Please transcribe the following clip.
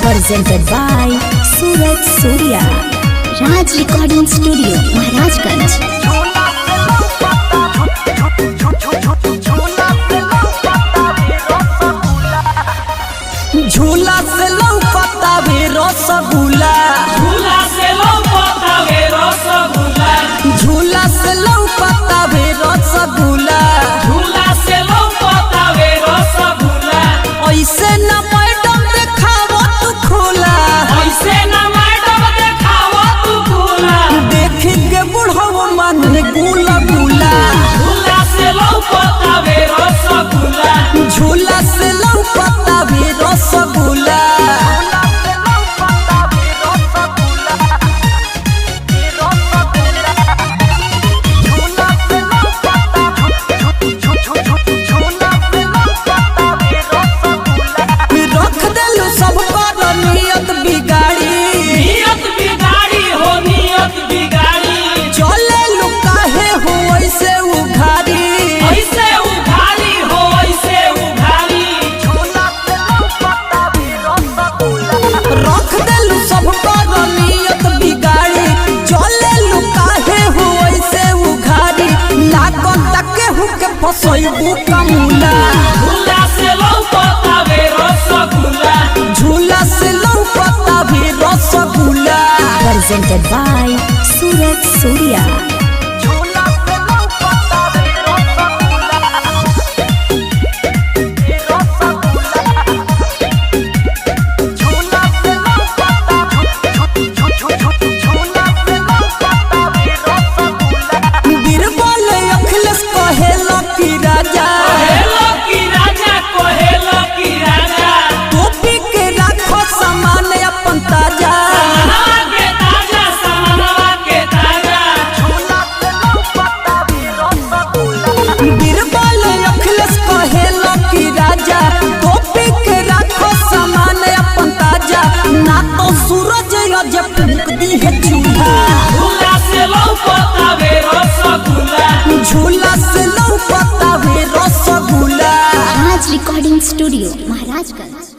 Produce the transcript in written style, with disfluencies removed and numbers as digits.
presented by Suraj Surya, Raj Recording Studio, Maharajganj. झूला से लौकता वे रसगुल्ला, झूला से लौकता वे रसगुल्ला, झूला से लौकता वे रसगुल्ला, झूला से लौकता वे रसगुल्ला। ऐसे न मैडम देखावो तू खुला, ऐसे न मैडम देखावो तू खुला, देख के बुढ़ाओ मन गुला गुला। झूला से लौकता वे रसगुल्ला, झूला से लौकता वे रसगुल्ला, रख देलू सब पर नियत बिगाड़ी, नियत बिगाड़ी हो नियत बिगाड़ी, चले लू काहे हो ऐसे उघारी, ऐसे उघारी हो ऐसे उघारी, रख देलू सब पर नियत बिगाड़ी, चले लू काहे हो ऐसे उघारी, लागत केहू के फसैबू कमूला। झूला से लौकता वे रसगुल्ला, झूला से लौकता भी rasgulla, Presented by Suraj Surya. Birbal Akhilesh कहेला कि राजा, कहेलो की राजा, कहेलो की राजा, टोपी के राखो सामान अपन ताजा, सामनवा के ताजा, सामनवा के ताजा, बीरबल अखिलेश कहेला कि राजा, टोपी के राखो सामान अपन ताजा, ना तो सूरज अजब फूंक दी है चूल्हा। झूला से लौकता वे रसगुल्ला, झूला से लौकता वे rasgulla, Raj Recording Studio, Maharajganj.